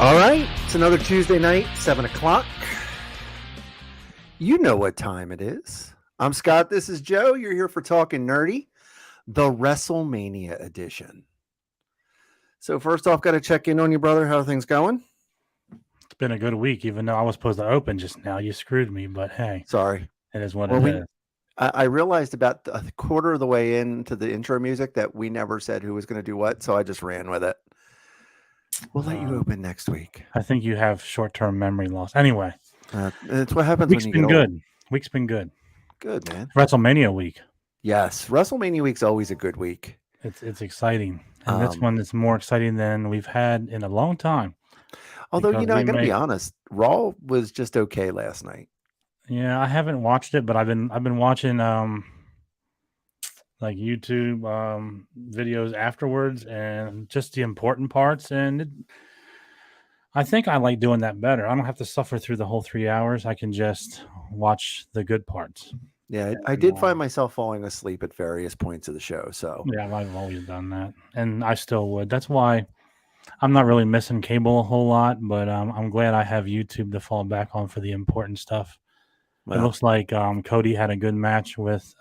All right, it's another Tuesday night, 7 o'clock. You know what time it is. I'm Scott. This is Joe. You're here for Talking Nerdy, the WrestleMania edition. So first off, got to check in on you, brother. How are things going? It's been a good week, even though I was supposed to open just now. You screwed me, but hey, Sorry. it is what it is. I realized about a quarter of the way into the intro music that we never said who was going to do what, so I just ran with it. We'll let you open next week. I think you have short-term memory loss. Anyway, it's what happens week's when you been get good. old. Week's been good. Good, man. WrestleMania week. Yes, WrestleMania week's always a good week. It's exciting, and this one is more exciting than we've had in a long time. Although, I got to be honest, Raw was just okay last night. Yeah, I haven't watched it, but I've been watching like YouTube videos afterwards, and just the important parts. And I think I like doing that better. I don't have to suffer through the whole 3 hours. I can just watch the good parts. Yeah, I did find myself falling asleep at various points of the show. So yeah, I've always done that, and I still would. That's why I'm not really missing cable a whole lot, but I'm glad I have YouTube to fall back on for the important stuff. Well, it looks like Cody had a good match with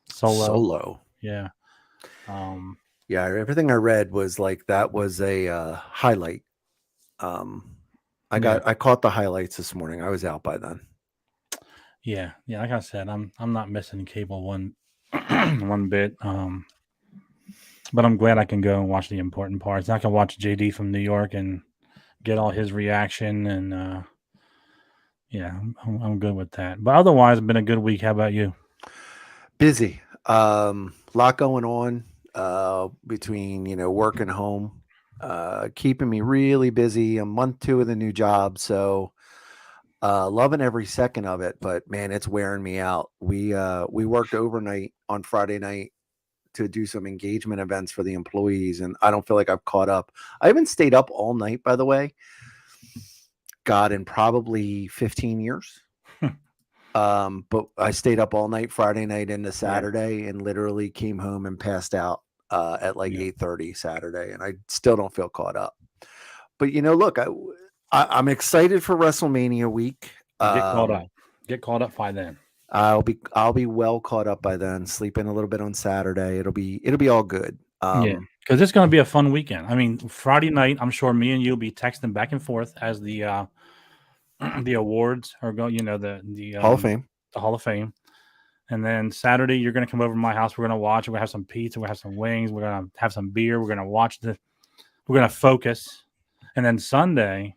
Solo. Yeah. Yeah, everything I read was like that was a highlight. I caught the highlights this morning. I was out by then. Yeah, like I said, I'm not missing cable one bit. But I'm glad I can go and watch the important parts. I can watch JD from New York and get all his reaction, and yeah, I'm good with that. But otherwise, it's been a good week. How about you? Busy. Lot going on between work and home. Keeping me really busy. I'm month 2 of the new job, so loving every second of it. But man, it's wearing me out. We worked overnight on Friday night to do some engagement events for the employees, and I don't feel like I've caught up. I haven't stayed up all night, by the way. God, in probably 15 years. But I stayed up all night Friday night into Saturday and literally came home and passed out at like 8:30 Saturday, and I still don't feel caught up. But look, I'm excited for WrestleMania week. Get caught up by then. I'll be well caught up by then. Sleep in a little bit on Saturday. It'll be all good. Because it's going to be a fun weekend. I mean, Friday night, I'm sure me and you'll be texting back and forth as the awards are going. The Hall of Fame. The Hall of Fame. And then Saturday, you're going to come over to my house. We're going to watch. We're going to have some pizza. We're going to have some wings. We're going to have some beer. We're going to watch we're going to focus. And then Sunday,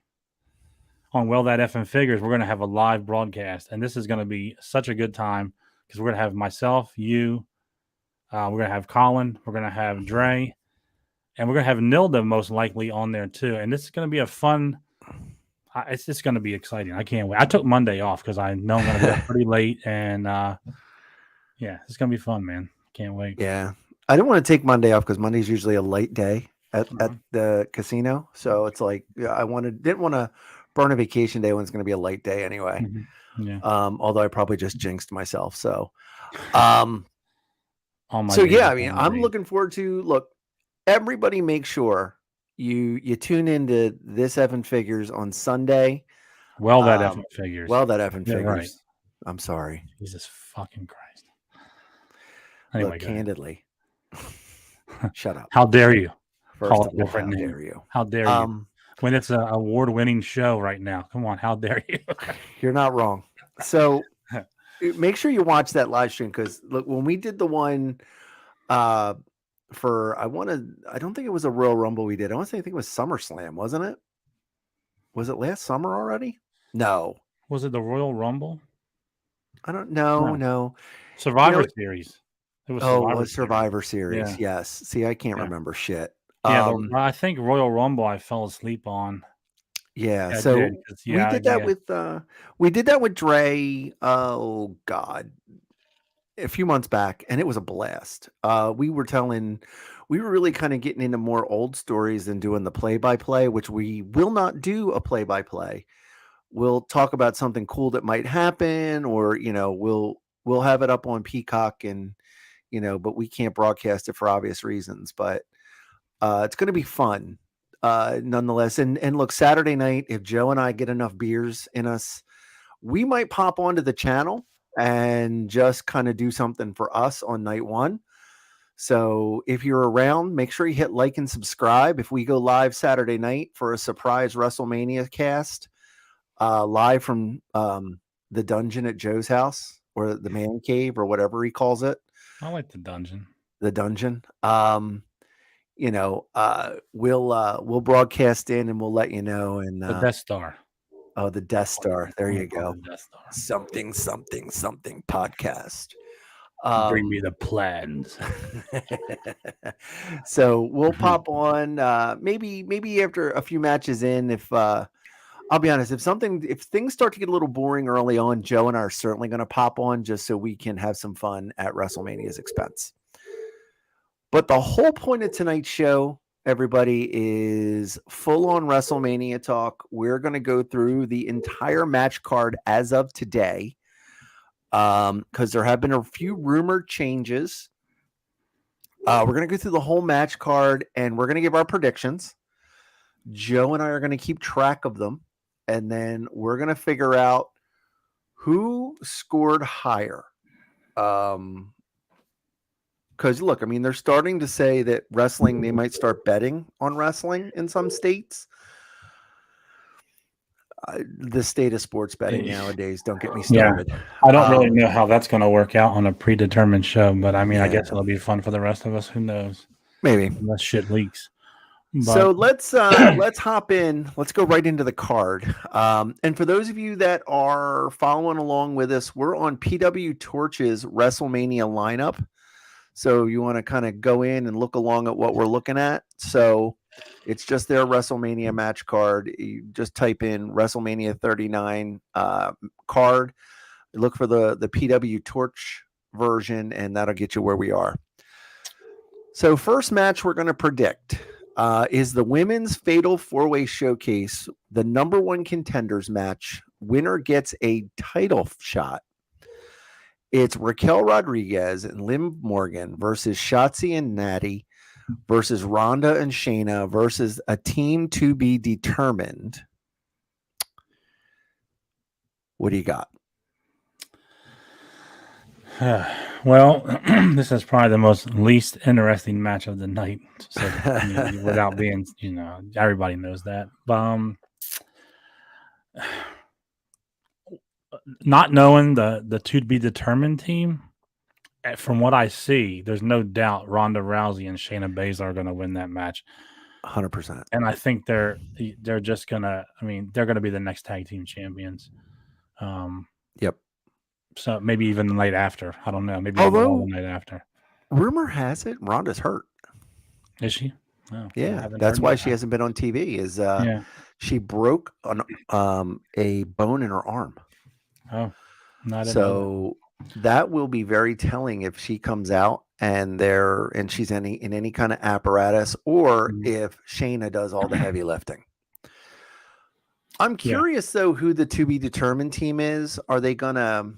on Well That Effing Figures, we're going to have a live broadcast. And this is going to be such a good time because we're going to have myself, you, we're going to have Colin, we're going to have Dre, and we're going to have Nilda most likely on there too. And this is going to be a fun. It's just going to be exciting. I can't wait. I took Monday off because I know I'm going to be pretty late, and yeah, it's going to be fun, man. Can't wait. Yeah, I didn't want to take Monday off because Monday's usually a late day at the casino, so it's like didn't want to burn a vacation day when it's going to be a light day anyway. Mm-hmm. Yeah. Although I probably just jinxed myself. So, I mean, I'm looking forward to. Look, everybody, make sure you tune into This Effing Figures on Sunday. Well, that effing figures. Well, that effing figures. Right. I'm sorry. Jesus fucking Christ. Anyway, look, candidly, shut up. How dare you? First of all, how dare you? How dare you? When it's an award-winning show right now. Come on, how dare you? You're not wrong. So make sure you watch that live stream because look, when we did the one I don't think it was a Royal Rumble we did. I think it was SummerSlam, wasn't it? Was it last summer already? No. Was it the Royal Rumble? I don't know. No. Survivor Series. It was Survivor Series. Yeah. Yes. See, I can't remember shit. Yeah, I think Royal Rumble I fell asleep on. Yeah, so we did that with Dre. Oh God, a few months back, and it was a blast. We were really kind of getting into more old stories than doing the play-by-play, which we will not do a play-by-play. We'll talk about something cool that might happen, or we'll have it up on Peacock, and but we can't broadcast it for obvious reasons. But it's going to be fun. nonetheless. And look, Saturday night, if Joe and I get enough beers in us, we might pop onto the channel and just kind of do something for us on night one. So if you're around, make sure you hit like and subscribe. If we go live Saturday night for a surprise WrestleMania cast, live from the dungeon at Joe's house or the man cave or whatever he calls it, I like the dungeon. the dungeon. We'll broadcast in and we'll let you know. And The Death Star. the Death Star. There you go. The Death Star. Something podcast. Bring me the plans. So we'll pop on maybe after a few matches in. If I'll be honest, if things start to get a little boring early on, Joe and I are certainly going to pop on just so we can have some fun at WrestleMania's expense. But the whole point of tonight's show, everybody, is full on WrestleMania talk. We're going to go through the entire match card as of today, because there have been a few rumored changes. We're going to go through the whole match card and we're going to give our predictions. Joe and I are going to keep track of them, and then we're going to figure out who scored higher. Because look, I mean, they're starting to say that wrestling, they might start betting on wrestling in some states. The state of sports betting nowadays, don't get me started. Yeah. I don't really know how that's going to work out on a predetermined show, but I mean, I guess Yeah. it'll be fun for the rest of us. Who knows? Maybe. Unless shit leaks. So let's hop in. Let's go right into the card. And for those of you that are following along with us, we're on PW Torch's WrestleMania lineup. So you want to kind of go in and look along at what we're looking at. So it's just their WrestleMania match card. You just type in WrestleMania 39 card. Look for the PW Torch version, and that'll get you where we are. So first match we're going to predict is the Women's Fatal 4-Way Showcase, the number one contenders match. Winner gets a title shot. It's Raquel Rodriguez and Liv Morgan versus Shotzi and Natty versus Ronda and Shayna versus a team to be determined. What do you got? Well, this is probably the most least interesting match of the night. So, without being, everybody knows that. Not knowing the to be determined team, from what I see, there's no doubt Ronda Rousey and Shayna Baszler are going to win that match. 100%. And I think they're just gonna. I mean, they're going to be the next tag team champions. Yep. So maybe even the night after. I don't know. Maybe although the night after. Rumor has it Ronda's hurt. Is she? Oh, yeah, that's why she hasn't been on TV. She broke a bone in her arm. Oh, so that will be very telling if she comes out and she's in any kind of apparatus, or if Shayna does all the heavy lifting. I'm curious though who the to be determined team is. Are they gonna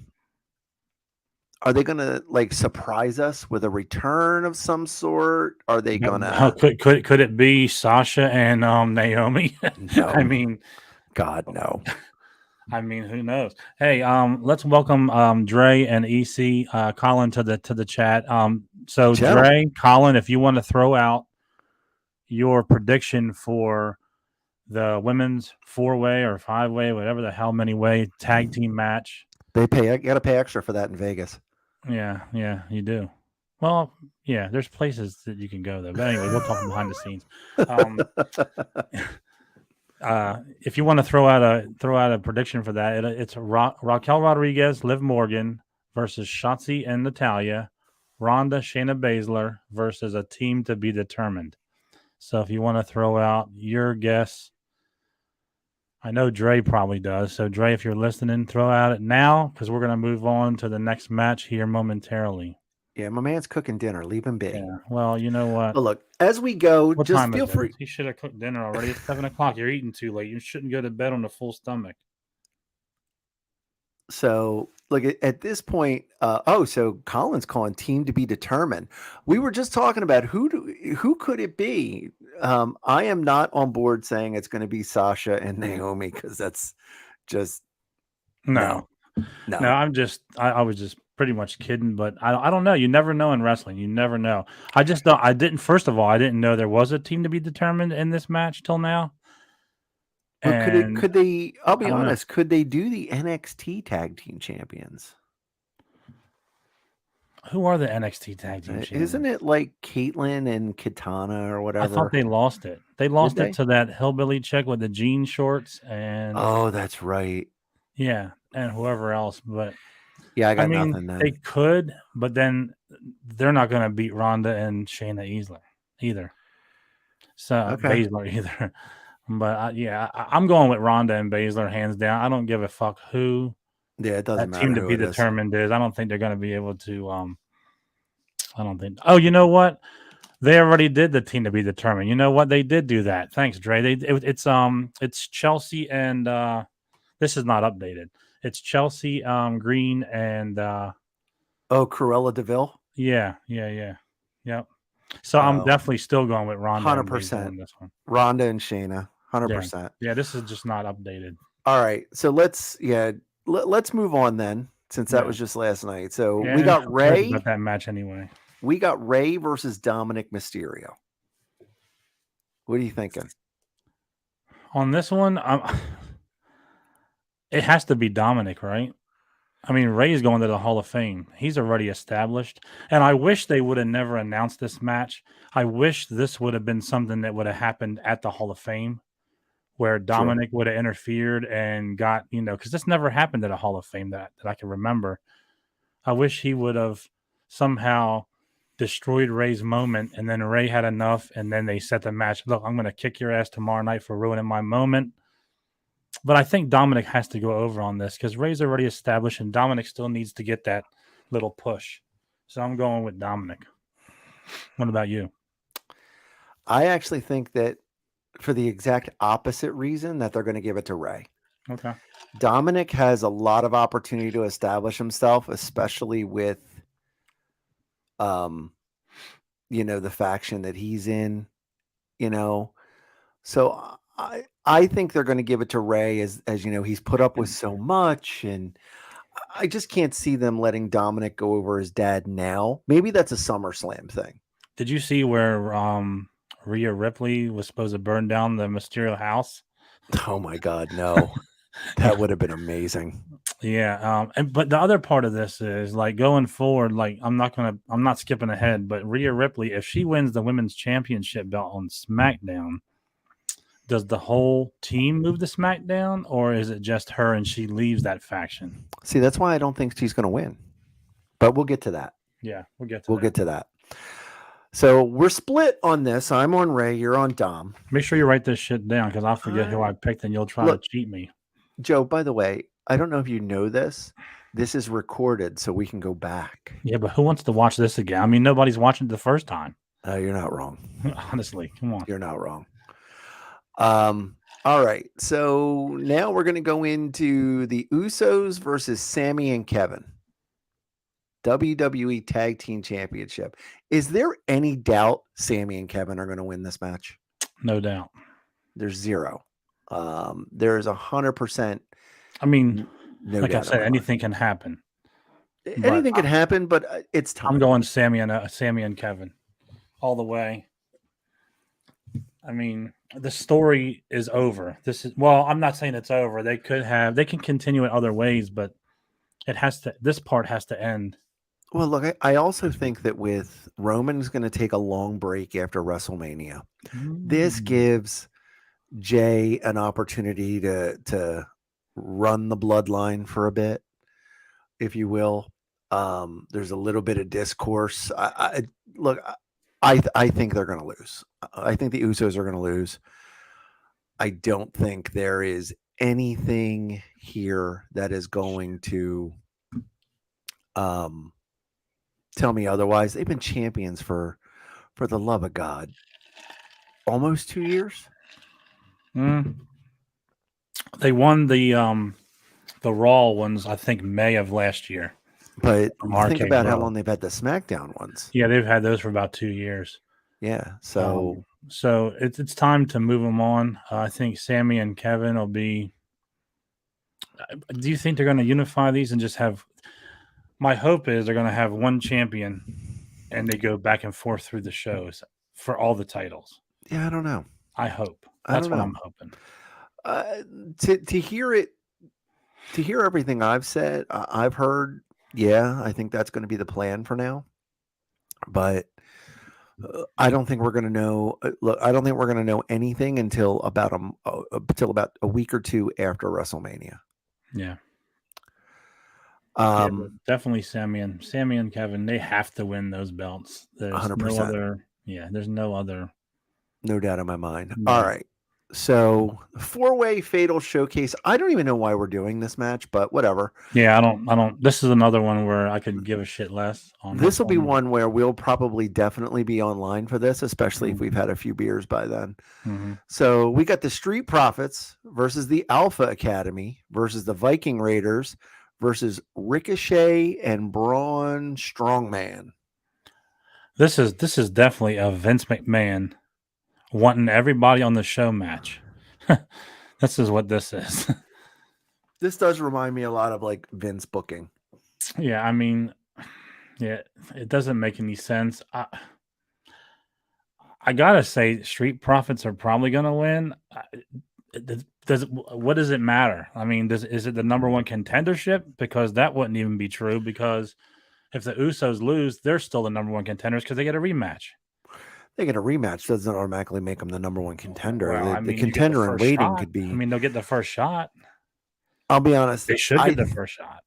like surprise us with a return of some sort? Are they gonna? Could it be Sasha and Naomi? No. I mean, God, no. I mean, who knows? Hey, let's welcome Dre and EC Colin to the chat. So Dre, Colin, if you want to throw out your prediction for the women's 4-way or 5-way, whatever the hell many way tag team match. You gotta pay extra for that in Vegas. Yeah, you do. Well, yeah, there's places that you can go though. But anyway, we'll talk behind the scenes. If you want to throw out a prediction for that, it's Raquel Rodriguez, Liv Morgan versus Shotzi and Natalya, Ronda, Shayna Baszler versus a team to be determined. So if you want to throw out your guess, I know Dre probably does. So Dre, if you're listening, throw out it now because we're going to move on to the next match here momentarily. Yeah, my man's cooking dinner. Leave him be. Yeah. Well, you know what? But look, as we go, what just time feel is free. He should have cooked dinner already. It's 7:00. You're eating too late. You shouldn't go to bed on a full stomach. So look at this point. So Colin's calling team to be determined. We were just talking about who could it be? I am not on board saying it's going to be Sasha and Naomi because that's just No, no, no, no. I was just pretty much kidding, but I don't know. You never know in wrestling. You never know. I just don't. I didn't. First of all, I didn't know there was a team to be determined in this match till now, But could it? and Could they? I'll I be don't know. honest. Could they do the NXT Tag Team Champions? Who are the NXT Tag Team Isn't Champions? it like Caitlyn and Katana or I thought whatever? they lost it. They Did lost it they? to that hillbilly chick with the jean shorts and Oh, that's right. yeah, and whoever else. But Yeah, I I got mean, nothing they then. could, but then they're not going to beat Ronda and Shayna either. So Okay. Baszler either. But yeah, I'm going with Ronda and Baszler hands down. I don't give a fuck who Yeah, it doesn't that team matter to who be it is. determined is. I don't think they're going to be able to. I don't think. Oh, you know what? They already did the team to be determined. You know what? They did do that. Thanks, Dre. It's Chelsea and this is not updated. It's Chelsea, Green, and Oh, Cruella Deville. yep. So I'm Oh, definitely still going with Ronda and Baszler 100%. on this one. Ronda and Shayna. Yeah, 100%. yeah. This is just not updated. All right. So let's move on then, since that Yeah, was just last night. So yeah. And who cares about that match anyway? We got Ray versus Dominic Mysterio. What are you thinking? On this one, it has to be Dominic, right? I mean, Ray's going to the Hall of Fame. He's already established. And I wish they would have never announced this match. I wish this would have been something that would have happened at the Hall of Fame where True. Dominic would have interfered and got, because this never happened at a Hall of Fame that I can remember. I wish he would have somehow destroyed Ray's moment and then Ray had enough and then they set the match. Look, I'm going to kick your ass tomorrow night for ruining my moment. But I think Dominic has to go over on this because Ray's already established and Dominic still needs to get that little push. So I'm going with Dominic. What about you? I actually think that for the exact opposite reason that they're going to give it to Ray. Okay. Dominic has a lot of opportunity to establish himself, especially with the faction that he's in, you know. So I think they're going to give it to Ray as he's put up with so much, and I just can't see them letting Dominic go over his dad now. Maybe that's a SummerSlam thing. Did you see where Rhea Ripley was supposed to burn down the Mysterio house? Oh my God, no. That would have been amazing. Yeah, but the other part of this is like going forward. Like I'm not skipping ahead, but Rhea Ripley, if she wins the women's championship belt on SmackDown, does the whole team move to SmackDown, or is it just her and she leaves that faction? See, that's why I don't think she's going to win. But we'll get to that. Yeah, we'll get to that. So we're split on this. I'm on Ray. You're on Dom. Make sure you write this shit down because I'll forget who I picked and you'll try to cheat me. Joe, by the way, I don't know if you know this. This is recorded so we can go back. Yeah, but who wants to watch this again? I mean, nobody's watching it the first time. You're not wrong. Honestly, come on. You're not wrong. All right. So now we're going to go into the Usos versus Sammy and Kevin. WWE Tag Team Championship. Is there any doubt Sammy and Kevin are going to win this match? No doubt. There's zero. There's 100%. I mean, no like I doubt said, anything can happen. Anything can happen, but it's time. I'm going Sammy and Kevin all the way. I mean, the story is over. I'm not saying it's over. They can continue it other ways, but this part has to end. Well, look, I also think that with Roman's going to take a long break after WrestleMania. This gives Jay an opportunity to run the bloodline for a bit, if you will. There's a little bit of discourse. I think they're going to lose. I think the Usos are going to lose. I don't think there is anything here that is going to tell me otherwise. They've been champions for the love of God, almost 2 years. They won the Raw ones, I think, May of last year. But think about how long they've had the SmackDown ones. Yeah, they've had those for about 2 years. Yeah. So So it's time to move them on. I think Sammy and Kevin will be. Do you think they're going to unify these and just have? My hope is they're going to have one champion, and they go back and forth through the shows for all the titles. Yeah, I don't know. I hope I that's don't what know. I'm hoping. Uh, to hear it, to hear everything I've said, I've heard. Yeah, I think that's going to be the plan for now. But I don't think we're going to know. Look, I don't think we're going to know anything until about a week or two after WrestleMania. Yeah. Yeah, but Um, definitely Sammy and Kevin, they have to win those belts. There's no 100%, other. Yeah, there's no other. no doubt in my mind. All Yeah, right. So, four-way fatal showcase. I don't even know why we're doing this match, but whatever. yeah. I don't. This is another one where I could give a shit less on This this will be one. one where we'll probably definitely be online for this, especially if we've Mm-hmm. had a few beers by then. Mm-hmm. So we got the Street Profits versus the Alpha Academy versus the Viking Raiders versus Ricochet and Braun Strongman. This is definitely a Vince McMahon wanting everybody on the show match. This is what this is. This does remind me a lot of like Vince booking. Yeah, I mean, yeah, it doesn't make any sense. I gotta say, Street Profits are probably gonna win. What does it matter? I mean, is it the number one contendership? Because that wouldn't even be true. Because if the Usos lose, they're still the number one contenders because they get a rematch. They get a rematch doesn't automatically make them the number one contender. Well, I The mean, you get the contender in first waiting shot. could I be. mean, they'll get the first shot. I'll be honest. They should get the first shot.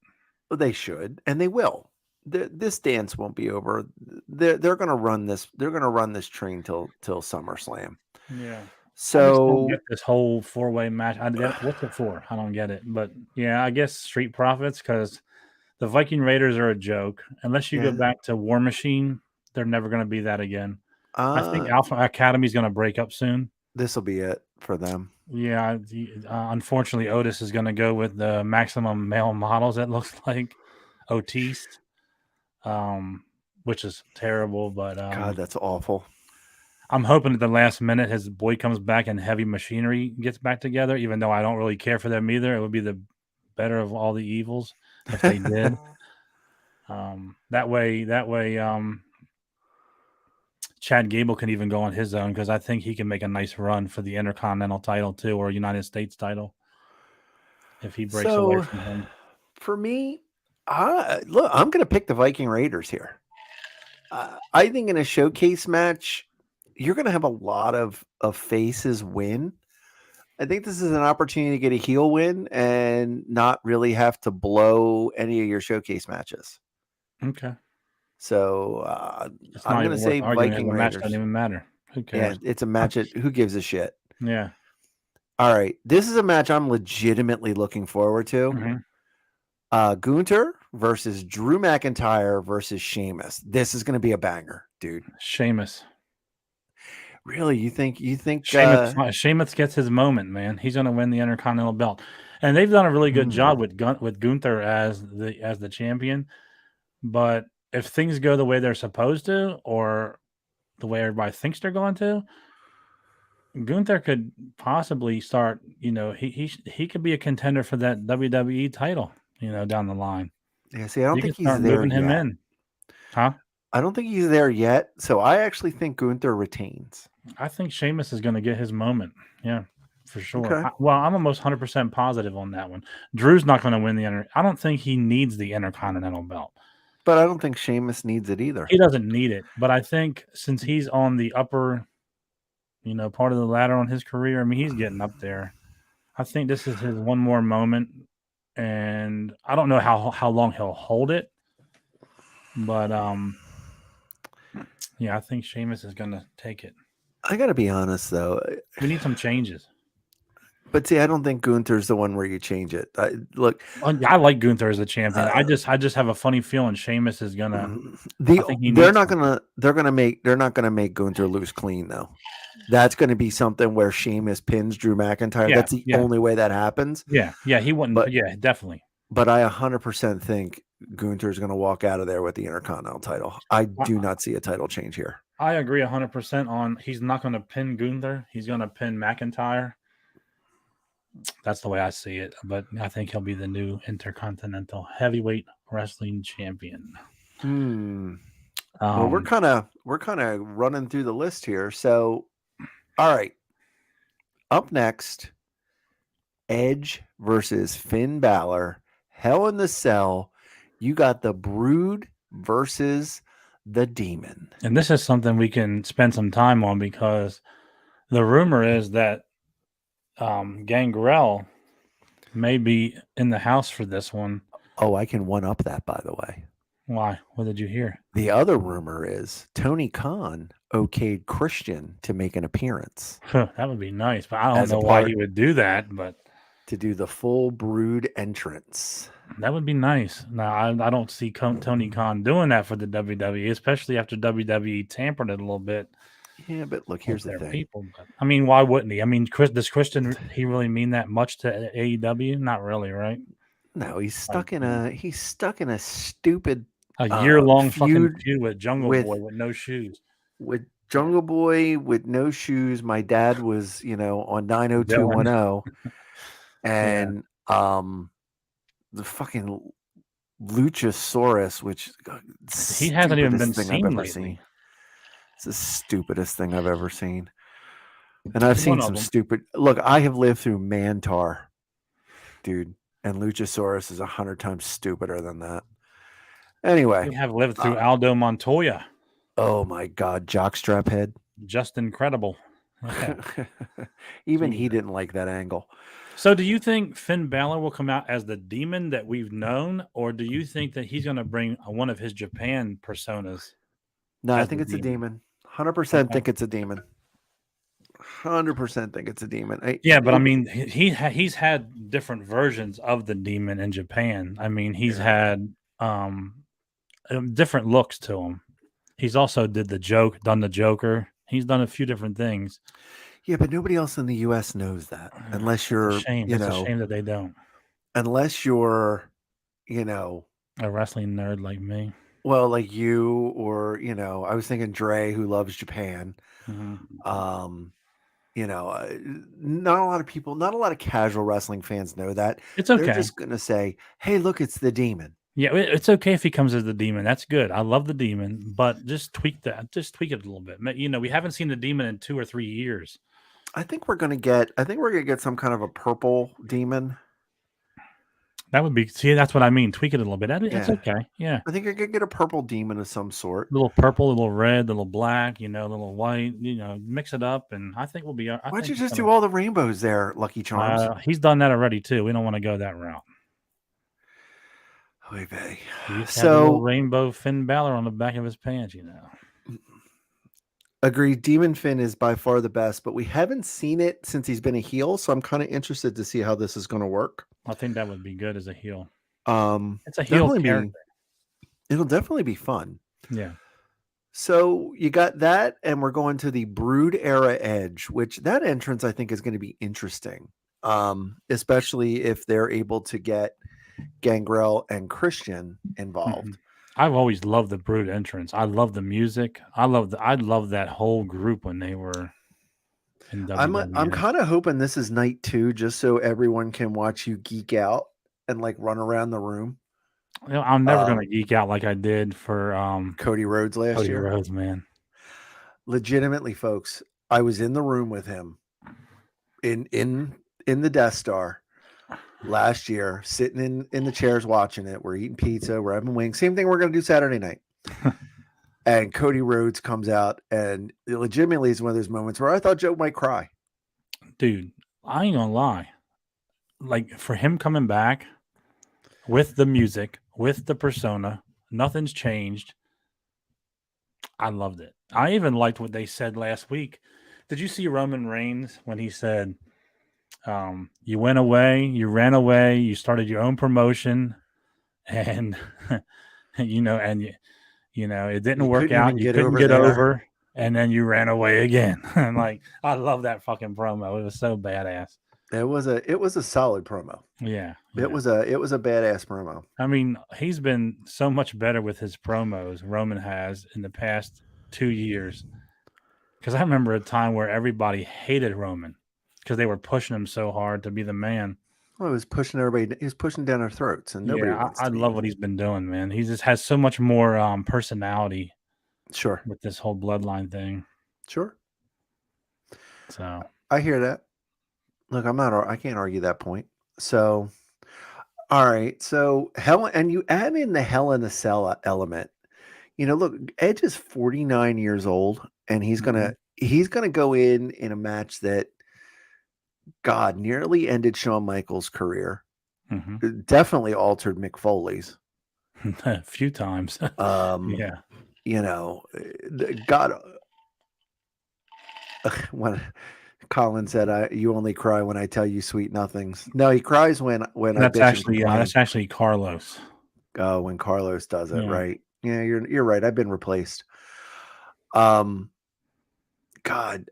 They should, and they will. This dance won't be over. They're going to run this. They're going to run this train till SummerSlam. Yeah. I just don't So get this whole four-way match. What's it for? I don't get it. But yeah, I guess Street Profits because the Viking Raiders are a joke. Unless you go yeah, back to War Machine, they're never going to be that again. I think uh, Alpha Academy is going to break up soon. this will be it for them. Yeah, unfortunately, Otis is going to go with the maximum male models. It looks like Otis, which is terrible. But God, that's awful. I'm hoping at the last minute his boy comes back and Heavy Machinery gets back together. Even though I don't really care for them either, it would be the better of all the evils if they did. That way, Chad Gable can even go on his own because I think he can make a nice run for the Intercontinental title too, or United States title if he breaks away So from him. for me, look, I'm going to pick the Viking Raiders here. I think in a showcase match, you're going to have a lot of faces win. I think this is an opportunity to get a heel win and not really have to blow any of your showcase matches. Okay, So it's I'm not going to even worth say arguing because Viking the match doesn't Raiders. even matter. Who Yeah, cares? it's a match. Who gives a shit? Yeah. All right, this is a match I'm legitimately looking forward to. Mm-hmm. Gunther versus Drew McIntyre versus Sheamus. This is going to be a banger, dude. Sheamus. Really, you think? Sheamus gets his moment, man. He's going to win the Intercontinental belt, and they've done a really good job with Gunther as the champion. But if things go the way they're supposed to, or the way everybody thinks they're going to, Gunther could possibly start. He could be a contender for that WWE title. Down the line, Yeah, see, I don't you can think he's start there moving him yet. in, huh? I don't think he's there yet. So I actually think Gunther retains. I think Sheamus is going to get his moment. Yeah, for sure. Okay. I'm almost 100% positive on that one. Drew's not going to win I don't think he needs the Intercontinental belt. But I don't think Sheamus needs it either. He doesn't need it. But I think since he's on the upper, part of the ladder on his career, I mean, he's getting up there. I think this is his one more moment. And I don't know how long he'll hold it. But yeah, I think Sheamus is going to take it. I got to be honest, though. We need some changes. But see, I don't think Gunther's the one where you change it. Look, I like Gunther as a champion. I just have a funny feeling Sheamus is gonna. I think they're not gonna make Gunther lose clean though. That's going to be something where Sheamus pins Drew McIntyre. Yeah, That's the only way that happens. Yeah, he wouldn't. But yeah, definitely. But I 100% think Gunther's going to walk out of there with the Intercontinental title. I do not see a title change here. I agree 100% on he's not going to pin Gunther. He's going to pin McIntyre. That's the way I see it. But I think he'll be the new Intercontinental Heavyweight Wrestling Champion. Hmm. Well, we're Um, kind of running through the list here. So, all right. Up next, Edge versus Finn Balor, Hell in the Cell. You got the Brood versus the Demon. and this is something we can spend some time on because the rumor is that Gangrel may be in the house for this one. Oh, I can one up that, by the way. Why? What did you hear? The other rumor is Tony Khan okayed Christian to make an appearance That would be nice, but I don't as a know why he part would do that. But to do the full Brood entrance. that would be nice. Now, I don't see Tony Khan doing that for the WWE, especially after WWE tampered it a little bit Yeah, but look, with here's the their thing. people. But I mean, why wouldn't he? I mean, does Christian he really mean that much to AEW? Not really, right? No, Like he's stuck in a stupid a year long fucking feud feud with Jungle with Boy with no shoes. Yeah, Jungle Boy with no shoes. My dad was, on villain. 90210 Yeah, and the fucking Luchasaurus, which he hasn't even been stupidest thing I've seen ever lately. seen. It's the stupidest thing I've ever seen. And I've One seen of some them. stupid. Look, I have lived through Mantar, dude, and Luchasaurus is 100 times stupider than that. Anyway, We have lived through uh, Aldo Montoya. oh my God, jockstrap head. Just incredible. Yeah. Even he Jesus. didn't like that angle. So, do you think Finn Balor will come out as the demon that we've known, or do you think that he's going to bring one of his Japan personas No, I as the think it's a demon? demon. 100% Okay. think it's a demon. 100% think it's a demon. Yeah, but I mean, he's had different versions of the demon in Japan. I mean, he's Yeah. had different looks to him. He's also done the Joker. He's done a few different things. Yeah, but nobody else in the US knows that unless It's a you're, shame. It's a shame that they don't. unless you're, you know, A wrestling nerd like me. well, like you or, I was thinking Dre who loves Japan. Mm-hmm. Um, not a lot of people, not a lot of casual wrestling fans know that. It's They're okay. just going to say, "Hey, look, it's the demon." Yeah, it's okay if he comes as the demon. That's good. I love the demon, but just tweak that. Just tweak it a little bit. We haven't seen the demon in 2 or 3 years. I think we're going to get some kind of a purple demon. That would be that's what I mean. Tweak it a little bit. It's Yeah. okay. Yeah. I think you're going to get a purple demon of some sort. A little purple, a little red, a little black, a little white, mix it up, and I think we'll be. I Why don't think you just do all the rainbows there, Lucky Charms? he's done that already too. We don't want to go that route. Oy vey. He used to have a little So, rainbow Finn Balor on the back of his pants, agreed. Demon Finn is by far the best, but we haven't seen it since he's been a heel. So I'm kind of interested to see how this is going to work. I think that would be good as a heel. It's a heel Definitely character. it'll definitely be fun. Yeah. So you got that, and we're going to the Brood era Edge, which that entrance I think is going to be interesting, especially if they're able to get Gangrel and Christian involved. Mhm. I've always loved the Brood entrance. I love the music. I love that whole group when they were in I'm WWE. kind of hoping this is night 2, just so everyone can watch you geek out and like run around the room. I'm never gonna geek out like I did for Cody Rhodes last Cody year. Rhodes, man. Legitimately, folks, I was in the room with him in the Death Star last year, sitting in the chairs watching it. We're eating pizza, we're having wings. Same thing we're going to do Saturday night. And Cody Rhodes comes out, and it legitimately is one of those moments where I thought Joe might cry. Dude, I ain't gonna lie. Like for him coming back with the music, with the persona, nothing's changed. I loved it. I even liked what they said last week. Did you see Roman Reigns when he said, you went away, you ran away, you started your own promotion, and and it didn't work out. You couldn't get over, and then you ran away again. And like, I love that fucking promo. It was so badass. It was a solid promo. Yeah. It was a badass promo. I mean, he's been so much better with his promos. Roman has in the past 2 years. Because I remember a time where everybody hated Roman because they were pushing him so hard to be the man. Well, he was pushing everybody. He was pushing down our throats, and nobody Yeah, wants I to be. love what he's been doing, man. He just has so much more personality Sure, with this whole bloodline thing. sure. So I hear that. Look, I'm not. I can't argue that point. So, all right. So hell, and you add in the Hell in a Cell element. Look, Edge is 49 years old, and mhm, he's gonna go in a match that God nearly ended Shawn Michaels' career. mhm. It definitely altered Mick Foley's. A few times. Um, Yeah, God, when Colin said, "You only cry when I tell you sweet nothings." No, he cries when I bitch and complain. that's actually Carlos. Oh, when Carlos does it, Yeah. right? Yeah, you're right. I've been replaced. Um, God,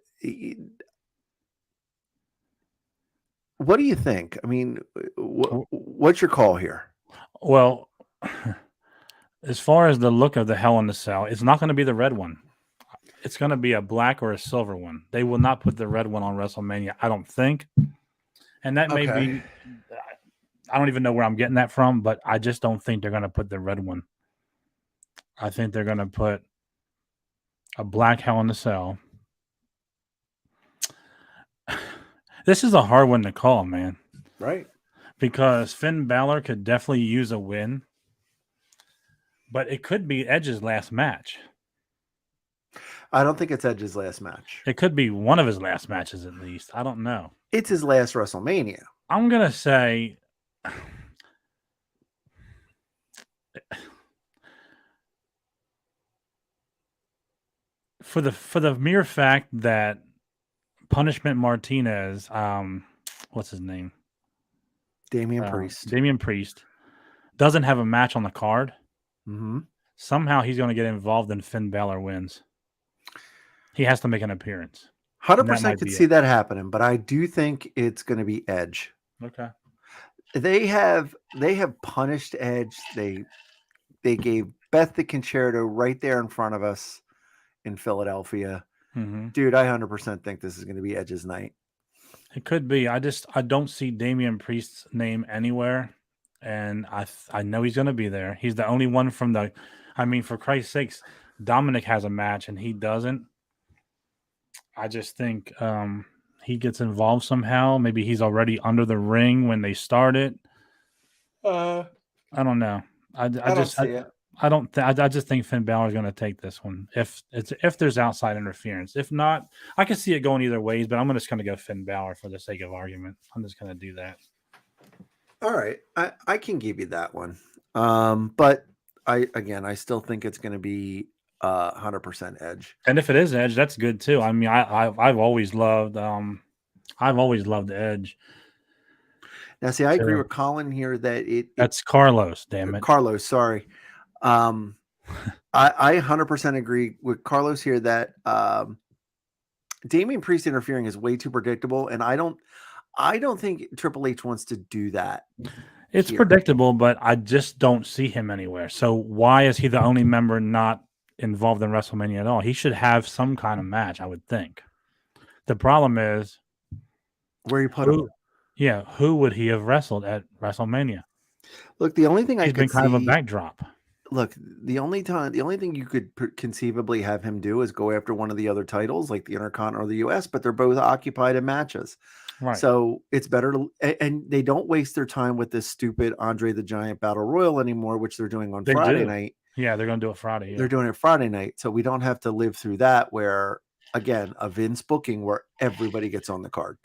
what do you think? I mean, W- what's your call here? Well, as far as the look of the Hell in the Cell, it's not going to be the red one. It's going to be a black or a silver one. They will not put the red one on WrestleMania, I don't think. And that may Okay. be, I don't even know where I'm getting that from, but I just don't think they're going to put the red one. I think they're going to put a black Hell in the Cell. This is a hard one to call, man, Right. because Finn Balor could definitely use a win, but it could be Edge's last match. I don't think it's Edge's last match. It could be one of his last matches, at least. I don't know. It's his last WrestleMania. I'm going to say for the mere fact that Punishment Martinez, what's his name? Damian Priest. Damian Priest doesn't have a match on the card. Mm-hmm. Somehow he's going to get involved and Finn Balor wins. He has to make an appearance. And that 100% might could be see it. that happening, but I do think it's going to be Edge. Okay. They have punished Edge. They gave Beth the Concerto right there in front of us in Philadelphia. Mm-hmm. Dude, I 100% think this is going to be Edge's night. It could be. I don't see Damian Priest's name anywhere, and I know he's going to be there. He's the only one from the. I mean, for Christ's sakes, Dominic has a match and he doesn't. I just think he gets involved somehow. Maybe he's already under the ring when they start it. I don't know. I don't see it. I don't. I just think Finn Balor is going to take this one. If there's outside interference, if not, I can see it going either ways. But I'm just going to go Finn Balor for the sake of argument. I'm just going to do that. All right. I can give you that one. But I still think it's going to be 100% Edge. And if it is Edge, that's good too. I mean, I've always loved Edge. Now, see, I agree So with Colin here that that's Carlos. Damn it. Carlos, sorry. I 100% agree with Carlos here that Damian Priest interfering is way too predictable, and I don't think Triple H wants to do that. It's predictable, but I just don't see him anywhere. So why is he the only member not involved in WrestleMania at all? He should have some kind of match, I would think. The problem is where you put him. Yeah, who would he have wrestled at WrestleMania? Look, the only thing He's I could been kind see, of a backdrop. Look, the only thing you could conceivably have him do is go after one of the other titles, like the Intercontinental or the US, but they're both occupied in matches. Right. So it's better to, and they don't waste their time with this stupid Andre the Giant Battle Royal anymore, which they're doing on Friday night. Yeah, they're going to do it Friday. Yeah. They're doing it Friday night. So we don't have to live through that where, again, a Vince booking where everybody gets on the card.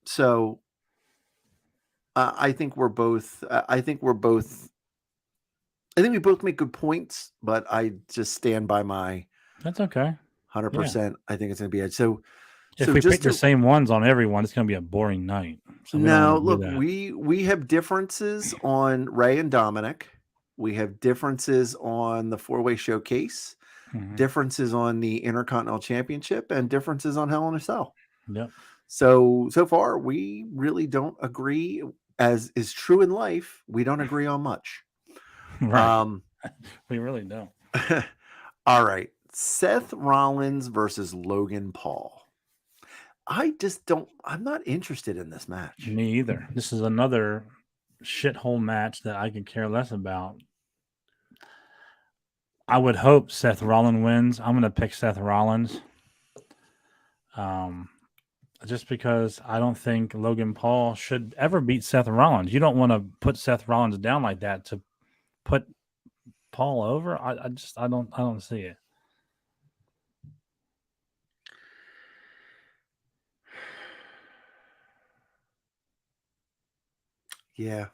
So I think we both make good points, but I just stand by my. That's okay. 100%. Yeah. I think it's going to be Edge. So if we pick the same ones on everyone, it's going to be a boring night. So now, look, we have differences on Ray and Dominic. We have differences on the 4-way showcase, differences on the Intercontinental Championship, and differences on Hell in a Cell. Yep. So far, we really don't agree. As is true in life, we don't agree on much. Right. We really don't. All right. Seth Rollins versus Logan Paul. I just don't. I'm not interested in this match. Me either. This is another shithole match that I could care less about. I would hope Seth Rollins wins. I'm going to pick Seth Rollins. Just because I don't think Logan Paul should ever beat Seth Rollins. You don't want to put Seth Rollins down like that to put Paul over. I don't see it. Yeah.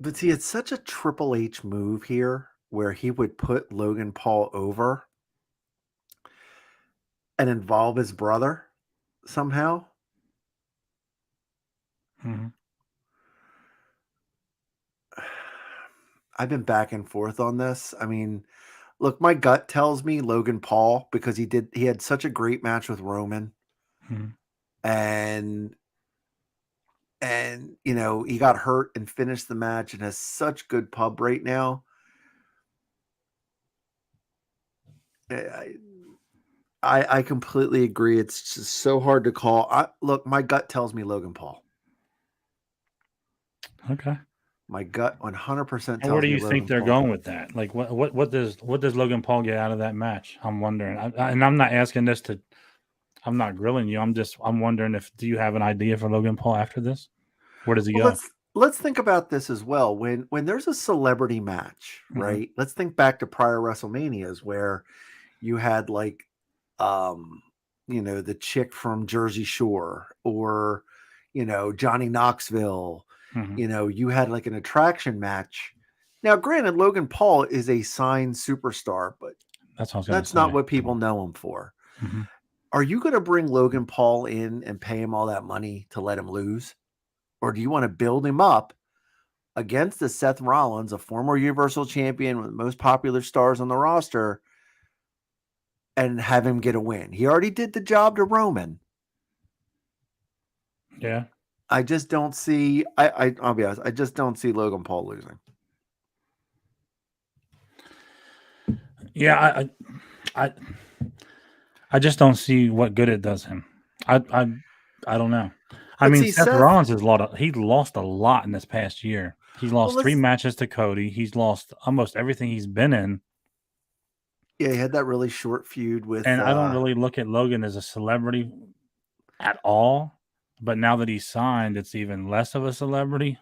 But see, it's such a Triple H move here where he would put Logan Paul over and involve his brother somehow. Mm-hmm. I've been back and forth on this. I mean, look, my gut tells me Logan Paul because he had such a great match with Roman. Mm-hmm. And he got hurt and finished the match and has such good pub right now. I completely agree. It's just so hard to call. Look, my gut tells me Logan Paul. Okay. My gut 100% And tells where do me you think Logan they're Paul. going with that? Like, what does Logan Paul get out of that match? I'm wondering. And I'm not asking this to. I'm not grilling you. I'm wondering if do you have an idea for Logan Paul after this? Where does he Well, go? let's think about this as well. When there's a celebrity match, Mm-hmm. right? Let's think back to prior WrestleManias where you had like the chick from Jersey Shore or Johnny Knoxville. Mm-hmm. You had like an attraction match. Now, granted, Logan Paul is a signed superstar, but That's what I was going to that's not say. what people know him for. Mm-hmm. Are you going to bring Logan Paul in and pay him all that money to let him lose? Or do you want to build him up against the Seth Rollins, a former Universal Champion with the most popular stars on the roster, and have him get a win? He already did the job to Roman. Yeah. I just don't see. I'll be honest. I just don't see Logan Paul losing. Yeah. I just don't see what good it does him. I don't know. I mean, Seth Rollins has lost a lot in this past year. He's lost 3 matches to Cody. He's lost almost everything he's been in. Yeah, he had that really short feud with. And I don't really look at Logan as a celebrity at all. But now that he's signed, it's even less of a celebrity.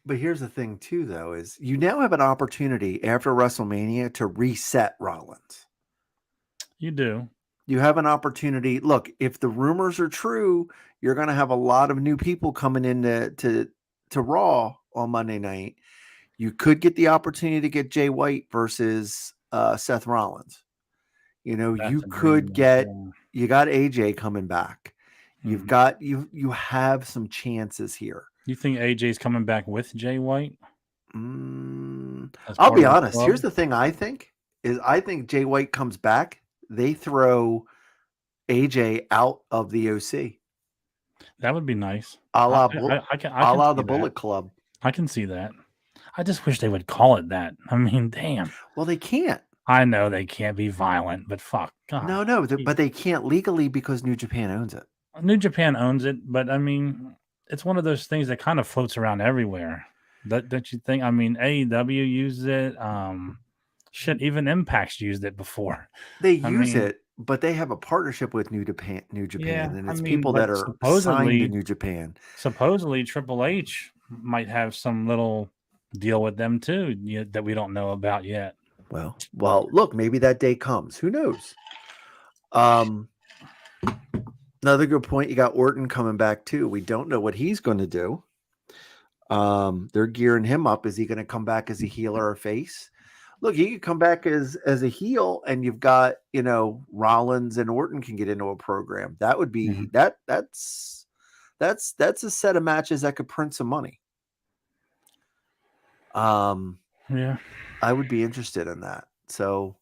But here's the thing, too, though, is you now have an opportunity after WrestleMania to reset Rollins. You do. You have an opportunity. Look, if the rumors are true, you're going to have a lot of new people coming in to Raw on Monday night. You could get the opportunity to get Jay White versus Seth Rollins. You could get. You got AJ coming back. You've got you have some chances here. You think AJ's coming back with Jay White? I'll be honest. Here's the thing I think Jay White comes back. They throw AJ out of the OC. That would be nice. A la the that. Bullet Club. I can see that. I just wish they would call it that. I mean, damn. Well, they can't. I know they can't be violent, but fuck. God. No, but they can't legally because New Japan owns it. New Japan owns it, but I mean, it's one of those things that kind of floats around everywhere. Don't you think? I mean, AEW used it. Shit, even Impact's used it before. They use it, but they have a partnership with New Japan, and it's people that are signed to New Japan. Supposedly, Triple H might have some little deal with them too that we don't know about yet. Well, look, maybe that day comes. Who knows? Another good point. You got Orton coming back too. We don't know what he's going to do. They're gearing him up. Is he going to come back as a heel or a face? Look, he could come back as a heel, and you've got Rollins and Orton can get into a program. That would be that's a set of matches that could print some money. Yeah, I would be interested in that. So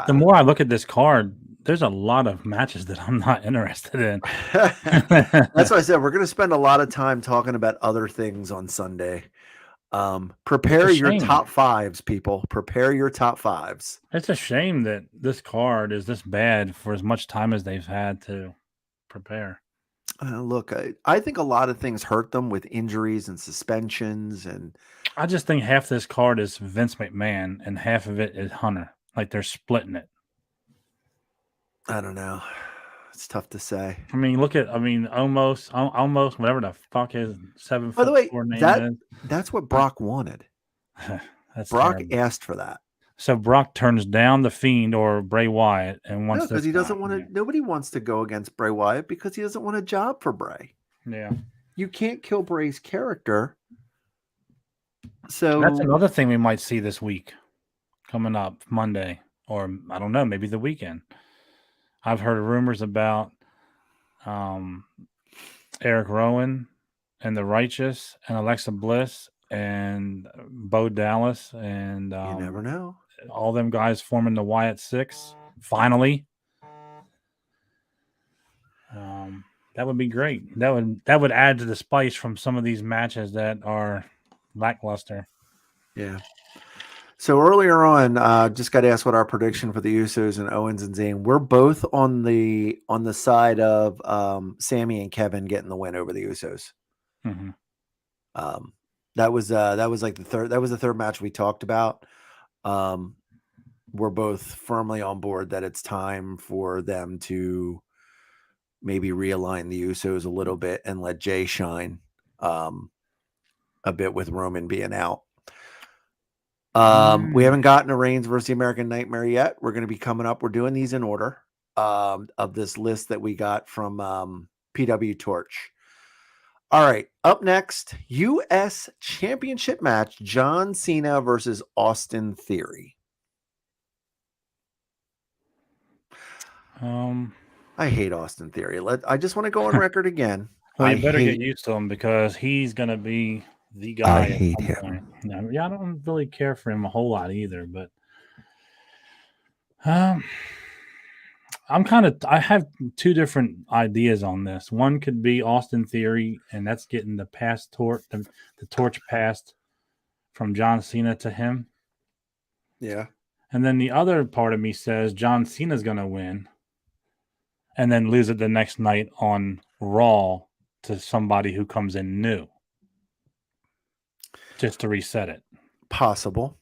the more I look at this card, there's a lot of matches that I'm not interested in. That's why I said we're going to spend a lot of time talking about other things on Sunday. It's a Prepare your shame. top fives, people. Prepare your top fives. It's a shame that this card is this bad for as much time as they've had to prepare. Look, I think a lot of things hurt them with injuries and suspensions, and I just think half this card is Vince McMahon and half of it is Hunter. Like they're splitting it. I don't know. It's tough to say. I mean, almost whatever the fuck his By the way, 7'4" name that's what Brock wanted. is. That's Brock terrible. asked for that. So Brock turns down the Fiend or Bray Wyatt and No, wants because this he guy. doesn't want to. Nobody wants to go against Bray Wyatt because he doesn't want a job for Bray. Yeah. You can't kill Bray's character. So That's another thing we might see this week coming up Monday, or I don't know, maybe the weekend. I've heard rumors about Eric Rowan and the Righteous and Alexa Bliss and Bo Dallas and you never know. all them guys forming the Wyatt Six finally. That would be great. That would add to the spice from some of these matches that are lackluster. Yeah. So earlier on, just got asked what our prediction for the Usos and Owens and Zayn. We're both on the side of Sammy and Kevin getting the win over the Usos. Mm-hmm. That was like the third match we talked about. We're both firmly on board that it's time for them to maybe realign the Usos a little bit and let Jay shine a bit with Roman being out. We haven't gotten a Reigns versus the American Nightmare yet. We're going to be coming up. We're doing these in order of this list that we got from PW Torch. All right. Up next, U.S. Championship match, John Cena versus Austin Theory. I hate Austin Theory. I just want to go on record again. Well, you better get used to him because he's going to be the guy. I hate him. Yeah, I don't really care for him a whole lot either, but I have two different ideas on this. One could be Austin Theory, and that's getting the torch passed from John Cena to him. Yeah. And then the other part of me says John Cena's going to win and then lose it the next night on Raw to somebody who comes in new just to reset it. Possible.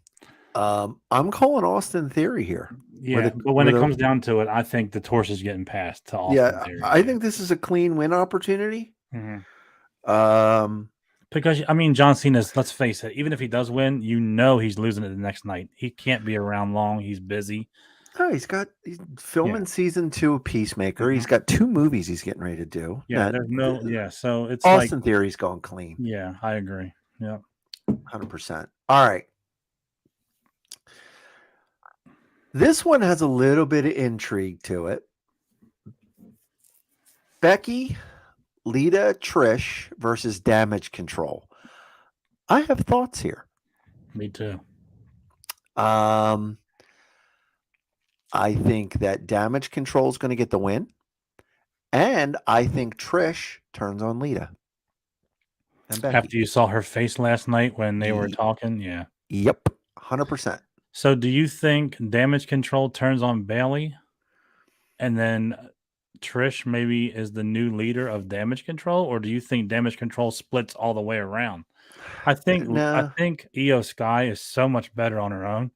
I'm calling Austin Theory here. Yeah, but when it comes down to it, I think the torch is getting passed to Austin Theory. I think this is a clean win opportunity. Mm-hmm. Because, I mean, John Cena's, let's face it, even if he does win, he's losing it the next night. He can't be around long. He's busy. Oh, he's filming season 2 of Peacemaker. Mm-hmm. He's got 2 movies he's getting ready to do. Yeah, so it's Austin Theory's going clean. Yeah, I agree. Yeah. 100%. All right. This one has a little bit of intrigue to it. Becky, Lita, Trish versus Damage Control. I have thoughts here. Me too. I think that Damage Control is going to get the win. And I think Trish turns on Lita. And Becky. After you saw her face last night when they were talking? Yeah. Yep. 100%. So do you think Damage Control turns on Bayley and then Trish maybe is the new leader of Damage Control? Or do you think Damage Control splits all the way around? I think Io Sky is so much better on her own.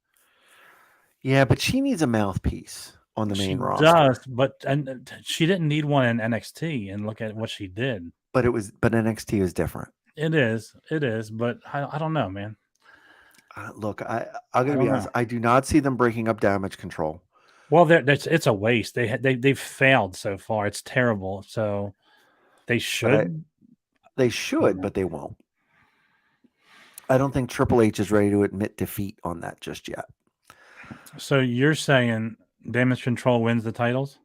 Yeah, but she needs a mouthpiece on the main roster. She does, but she didn't need one in NXT, and look at what she did. But NXT is different. It is, but I don't know, man. Look, I'm gonna be honest. I do not see them breaking up Damage Control. Well, it's a waste. They've failed so far. It's terrible. So they should. But they won't. I don't think Triple H is ready to admit defeat on that just yet. So you're saying Damage Control wins the titles?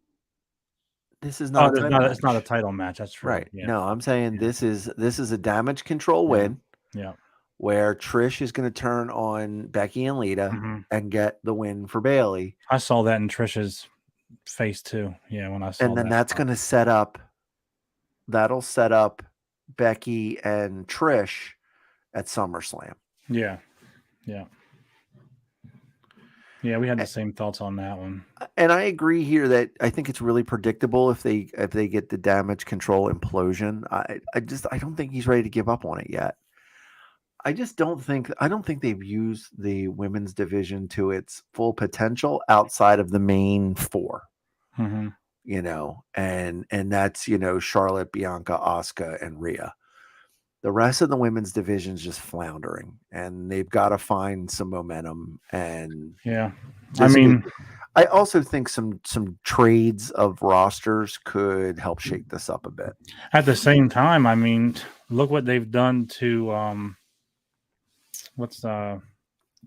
This is not. It's not a title match. That's true. Right. Yeah. No, I'm saying this is a Damage Control win. Yeah. Where Trish is going to turn on Becky and Lita and get the win for Bayley. I saw that in Trish's face too. Yeah, when I saw that. And then that's going to set up Becky and Trish at SummerSlam. Yeah. Yeah. Yeah. We had the same thoughts on that one. And I agree here that I think it's really predictable if they get the damage control implosion. I don't think he's ready to give up on it yet. I don't think they've used the women's division to its full potential outside of the main four. Mm-hmm. And that's Charlotte, Bianca, Asuka, and Rhea. The rest of the women's division is just floundering, and they've got to find some momentum. And Yeah. I this could. mean, I also think some trades of rosters could help shake this up a bit. at the same time, I mean, look what they've done to what's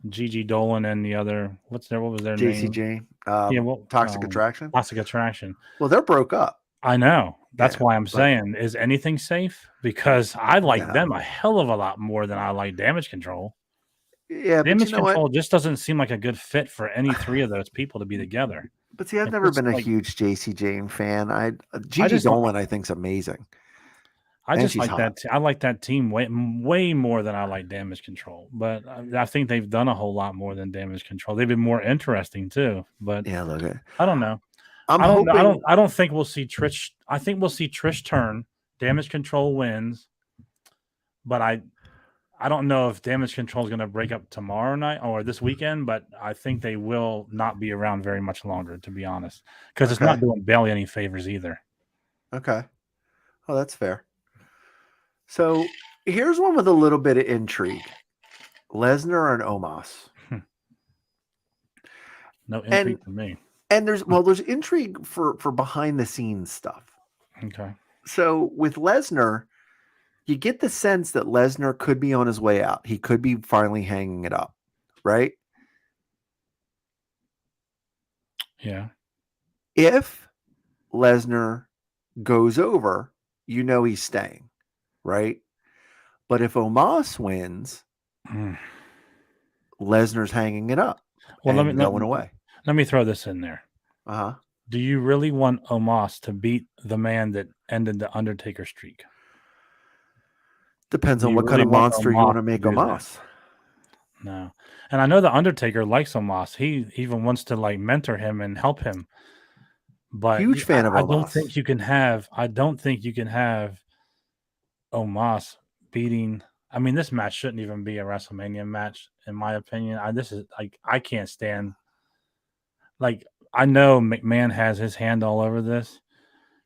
Gigi Dolan and the other what was their JC name? Jane, Yeah, well, Toxic Attraction. Toxic Attraction. Well, they're broke up. I know. That's Yeah, why I'm but saying, is anything safe? Because I like them no. a hell of a lot more than I like Damage Control. Yeah, but you Damage know what? Control just doesn't seem like a good fit for any three of those people to be together. But see, I've It's never just been a like huge JC Jane fan. I Gigi just don't. Dolan, I think's amazing, I and just she's like hot. that. I like that team way more than I like Damage Control. But I think they've done a whole lot more than Damage Control. They've been more interesting too. But Yeah, look at. I don't know. I'm I don't know. hoping. I don't think we'll see Trish. I think we'll see Trish turn. Damage Control wins. But I don't know if Damage Control is going to break up tomorrow night or this weekend, but I think they will not be around very much longer, to be honest, because it's not Okay. doing Bailey any favors either. Okay. Oh, that's fair. So here's one with a little bit of intrigue: Lesnar and Omos. No And intrigue for me. and there's intrigue for behind the scenes stuff. Okay. So with Lesnar, you get the sense that Lesnar could be on his way out. He could be finally hanging it up, right? Yeah. If Lesnar goes over, he's staying, right? But if Omos wins, Lesnar's hanging it up and going away. Let me throw this in there. Uh-huh. Do you really want Omos to beat the man that ended the Undertaker streak? Depends on what kind of monster you want to make Omos. No. And I know the Undertaker likes Omos. He even wants to like mentor him and help him. But huge fan of Omos. I don't think you can have Omos beating. I mean, this match shouldn't even be a WrestleMania match, in my opinion. I can't stand. Like, I know McMahon has his hand all over this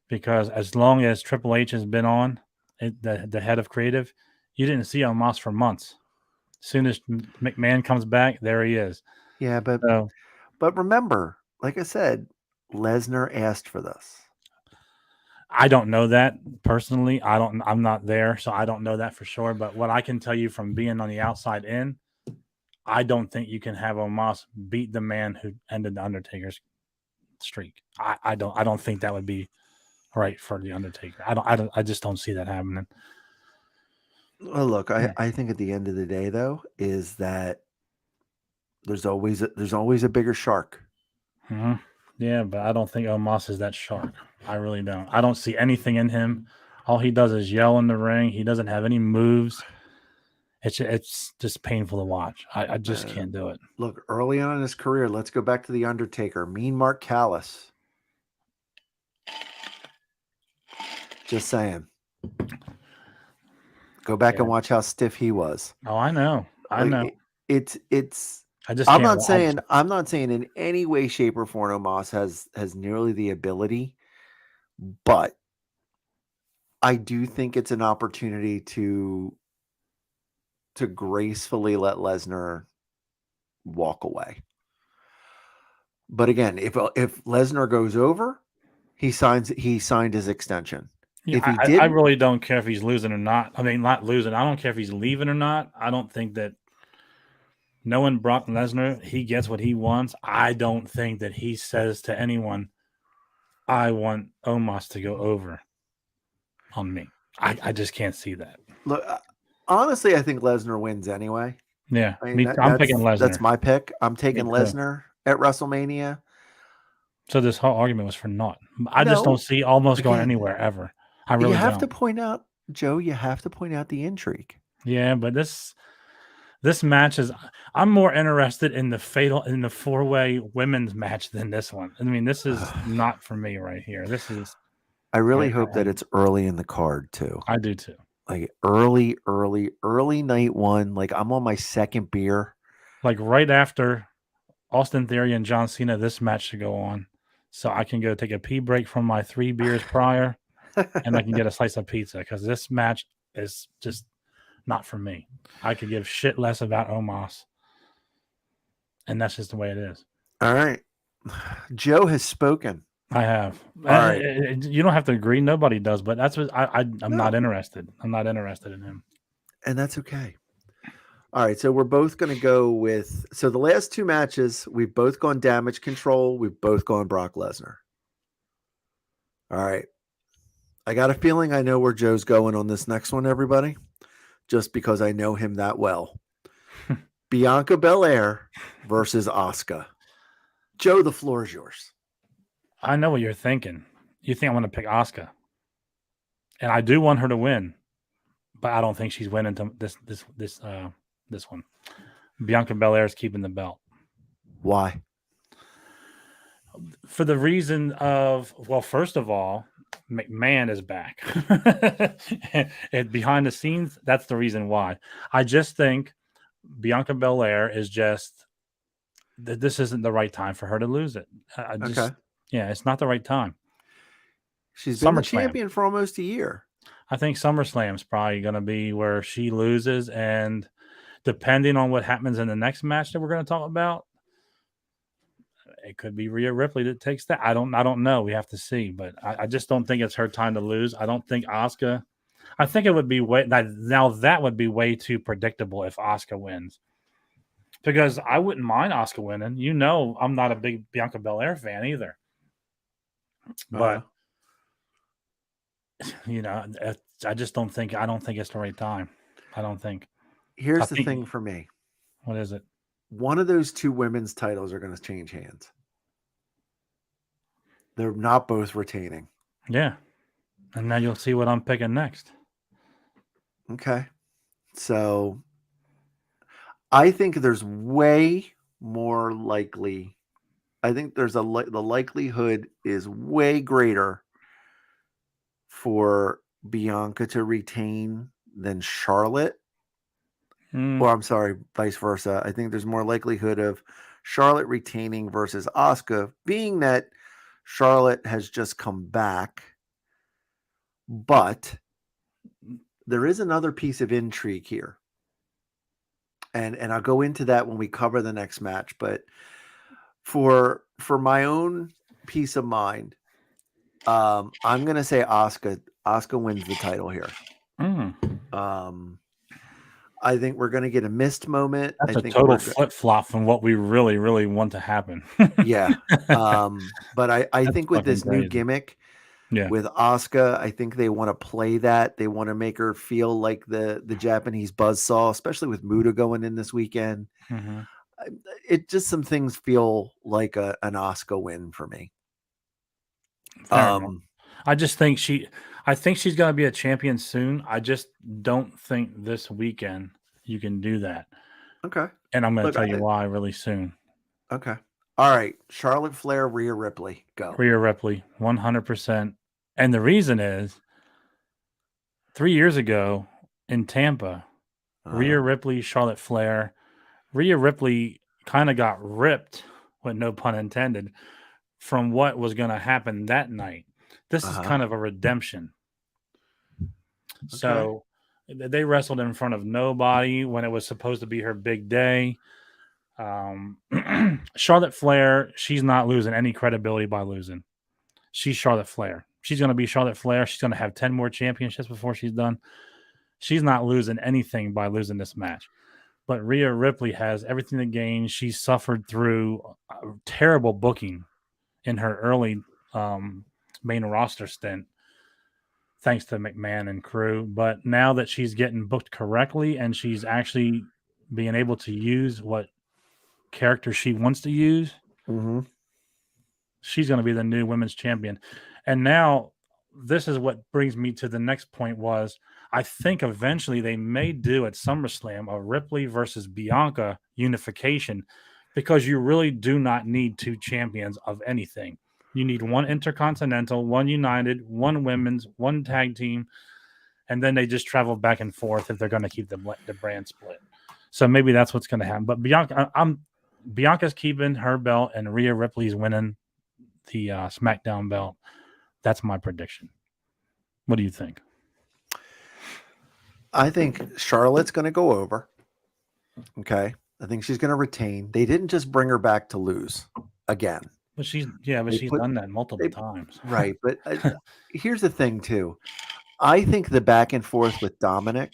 because as long as Triple H has been on, the head of creative, you didn't see Omos for months. As soon as McMahon comes back, there he is. Yeah, but remember, like I said, Lesnar asked for this. I don't know that personally. I'm not there, so I don't know that for sure. But what I can tell you from being on the outside in, I don't think you can have Omos beat the man who ended the Undertaker's streak. I don't think that would be right for the Undertaker. I just don't see that happening. Well, look, I think at the end of the day, though, is that there's always a bigger shark. Mm-hmm. Yeah, but I don't think Omos is that shark. I really don't. I don't see anything in him. All he does is yell in the ring. He doesn't have any moves. It's just painful to watch. I just can't do it. Look, early on in his career, let's go back to the Undertaker. Mean Mark Callis. Just saying. Go back and watch how stiff he was. Oh, I know. I know. It's. I just. I'm not saying in any way, shape, or form Omos has nearly the ability, but I do think it's an opportunity to gracefully let Lesnar walk away. But again, if Lesnar goes over, he signed his extension. Yeah, if he I really don't care if he's losing or not. I mean, not losing. I don't care if he's leaving or not. I don't think that knowing Brock Lesnar, he gets what he wants. I don't think that he says to anyone, I want Omos to go over on me. I just can't see that. Look, honestly, I think Lesnar wins anyway. Yeah, I'm picking Lesnar. That's my pick. I'm taking Lesnar at WrestleMania. So this whole argument was for naught. I just don't see Omos going anywhere ever. I really You have don't. to point out, Joe, the intrigue. Yeah, but this This match is. I'm more interested in the 4-way women's match than this one. I mean, this is not for me right here. This is. I really hope that it's early in the card too. I do too. Like early night one. Like I'm on my second beer. Like right after Austin Theory and John Cena, this match should go on. So I can go take a pee break from my 3 beers prior and I can get a slice of pizza because this match is just not for me. I could give shit less about Omos. And that's just the way it is. All right. Joe has spoken. I have. All right. You don't have to agree. Nobody does, but that's what I'm No. not interested. I'm not interested in him. And that's okay. All right, so we're both going to go with. So the last 2 matches, we've both gone Damage Control. We've both gone Brock Lesnar. All right. I got a feeling I know where Joe's going on this next one, everybody, just because I know him that well. Bianca Belair versus Asuka. Joe, the floor is yours. I know what you're thinking. You think I'm going to pick Asuka, and I do want her to win, but I don't think she's winning this one. Bianca Belair is keeping the belt. Why? For the reason of, well, first of all, McMahon is back. And behind the scenes, that's the reason why. I just think Bianca Belair is just, this isn't the right time for her to lose it. Okay. Yeah, it's not the right time. She's been the champion for almost a year. I think SummerSlam's probably going to be where she loses, and depending on what happens in the next match that we're going to talk about, it could be Rhea Ripley that takes that. I don't know. We have to see, but I just don't think it's her time to lose. I don't think Asuka. I think it would be that would be way too predictable if Asuka wins, because I wouldn't mind Asuka winning. You know, I'm not a big Bianca Belair fan either, but you know, I just don't think. I don't think it's the right time. I don't think. Here's the thing for me. What is it? One of those 2 women's titles are going to change hands. They're not both retaining. Yeah. And now you'll see what I'm picking next. Okay. So I think there's way more likely. I think there's the likelihood is way greater for Bianca to retain than Charlotte. Or I'm sorry, vice versa. I think there's more likelihood of Charlotte retaining versus Asuka, being that Charlotte has just come back. But there is another piece of intrigue here. And I'll go into that when we cover the next match. But for my own peace of mind, I'm going to say Asuka wins the title here. I think we're going to get a missed moment. That's I think a total flip-flop from what we really, really want to happen. Yeah. But I think with this new gimmick, with Asuka, I think they want to play that. They want to make her feel like the Japanese buzzsaw, especially with Muta going in this weekend. Mm-hmm. It just, some things feel like an Asuka win for me. I just think she's going to be a champion soon. I just don't think this weekend you can do that. Okay. And I'm going to tell you why really soon. Okay. All right. Charlotte Flair, Rhea Ripley, go. Rhea Ripley, 100%. And the reason is 3 years ago in Tampa, Rhea Ripley, Charlotte Flair, Rhea Ripley kind of got ripped, with no pun intended, from what was going to happen that night. This is kind of a redemption. Okay. So they wrestled in front of nobody when it was supposed to be her big day. Charlotte Flair, she's not losing any credibility by losing. She's Charlotte Flair. She's going to be Charlotte Flair. She's going to have 10 more championships before she's done. She's not losing anything by losing this match. But Rhea Ripley has everything to gain. She suffered through terrible booking in her early main roster stint, thanks to McMahon and crew. But now that she's getting booked correctly and she's actually being able to use what character she wants to use, she's going to be the new women's champion. And now this is what brings me to the next point was I think eventually they may do at SummerSlam a Ripley versus Bianca unification because you really do not need two champions of anything. You need one intercontinental, one united, one women's, one tag team, and then they just travel back and forth if they're going to keep the brand split. So maybe that's what's going to happen. But Bianca's keeping her belt and Rhea Ripley's winning the SmackDown belt. That's my prediction. What do you think? I think Charlotte's going to go over. Okay. I think she's going to retain. They didn't just bring her back to lose again. But she's done that multiple times. Right. But here's the thing, too. I think the back and forth with Dominic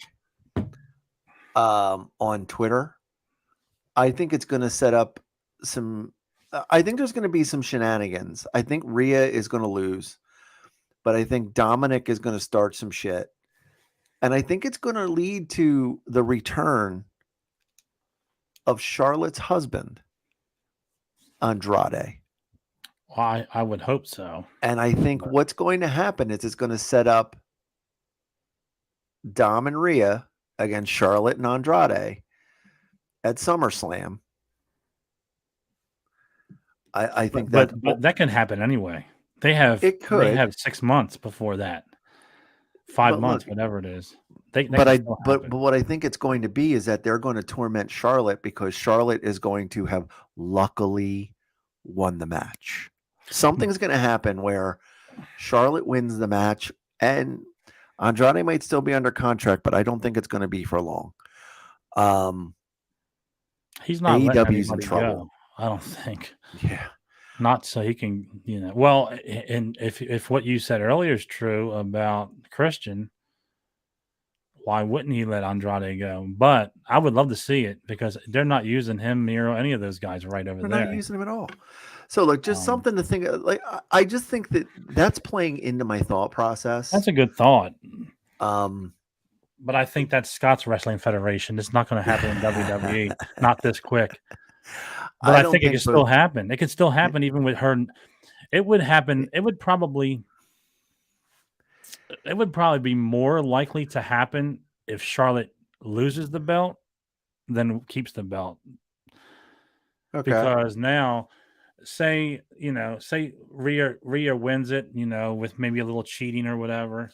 on Twitter, I think it's going to set up some. I think there's going to be some shenanigans. I think Rhea is going to lose, but I think Dominic is going to start some shit. And I think it's going to lead to the return of Charlotte's husband, Andrade. Well, I would hope so. And I think what's going to happen is it's going to set up Dom and Rhea against Charlotte and Andrade at SummerSlam. I think but that can happen anyway. They have 6 months before that. 5 months, whatever it is. But what I think it's going to be is that they're going to torment Charlotte because Charlotte is going to have luckily won the match. Something's going to happen where Charlotte wins the match and Andrade might still be under contract, but I don't think it's going to be for long. He's not AEW's in trouble. Go, I don't think. Yeah. Not so he can, well, and if what you said earlier is true about Christian, why wouldn't he let Andrade go? But I would love to see it because they're not using him, Miro, any of those guys right over there. They're not using him at all. So, look, just something to think of. Like, I just think that's playing into my thought process. That's a good thought. But I think that's Scott's Wrestling Federation. It's not going to happen in WWE, not this quick. But I think it could still happen. It could still happen even with her. It would happen. It would probably be more likely to happen if Charlotte loses the belt than keeps the belt. Okay. Because now, say Rhea wins it, with maybe a little cheating or whatever,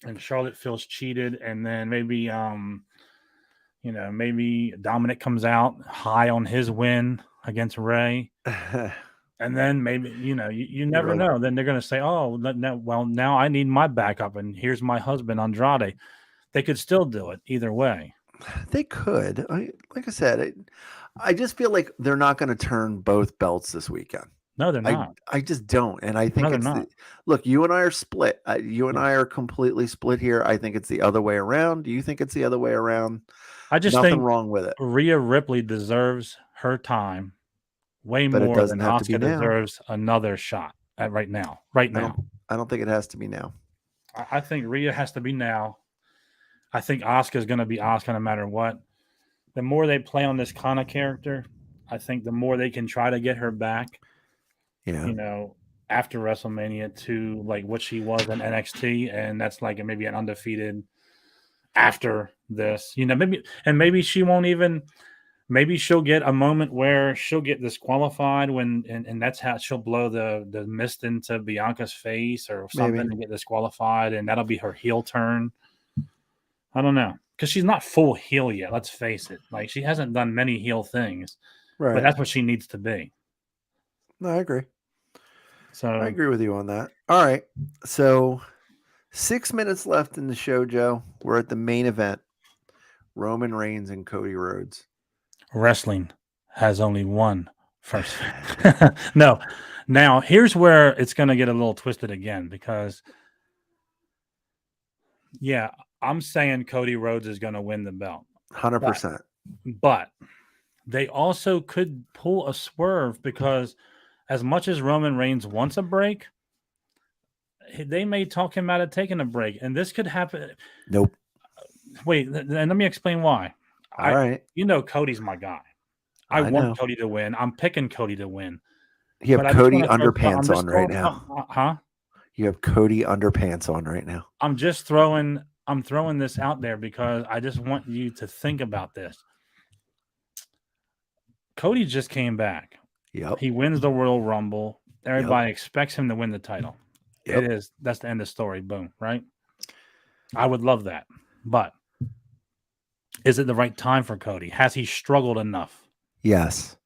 and Charlotte feels cheated, and then maybe maybe Dominic comes out high on his win against Ray. And then maybe, you never know. Then they're going to say, oh, now I need my backup. And here's my husband, Andrade. They could still do it either way. They could. Like I said, I just feel like they're not going to turn both belts this weekend. No, they're not. I just don't. And I think look, you and I are split. You and I are completely split here. I think it's the other way around. Do you think it's the other way around? I just Nothing think wrong with it. Rhea Ripley deserves her time way more than Asuka deserves another shot right now. Right now. I don't think it has to be now. I think Rhea has to be now. I think Asuka is going to be Asuka no matter what. The more they play on this Kana character, I think the more they can try to get her back. Yeah. After WrestleMania to like what she was in NXT, and that's like maybe an undefeated after this. Maybe she won't even. Maybe she'll get a moment where she'll get disqualified and that's how she'll blow the mist into Bianca's face or something and get disqualified, and that'll be her heel turn. I don't know, because she's not full heel yet. Let's face it; like she hasn't done many heel things, right? But that's what she needs to be. No, I agree. So I agree with you on that. All right, so 6 minutes left in the show, Joe. We're at the main event: Roman Reigns and Cody Rhodes. Wrestling has only one first. No. Now, here's where it's going to get a little twisted again because, yeah, I'm saying Cody Rhodes is going to win the belt. 100%. But they also could pull a swerve because as much as Roman Reigns wants a break, they may talk him out of taking a break. And this could happen. Nope. Wait, and let me explain why. All right. Cody's my guy. I want Cody to win. I'm picking Cody to win. You have Cody underpants on right now. Huh? You have Cody underpants on right now. I'm throwing this out there because I just want you to think about this. Cody just came back. Yep. He wins the Royal Rumble. Yep. Everybody expects him to win the title. Yep. That's the end of the story. Boom, right? I would love that. But is it the right time for Cody? Has he struggled enough? Yes.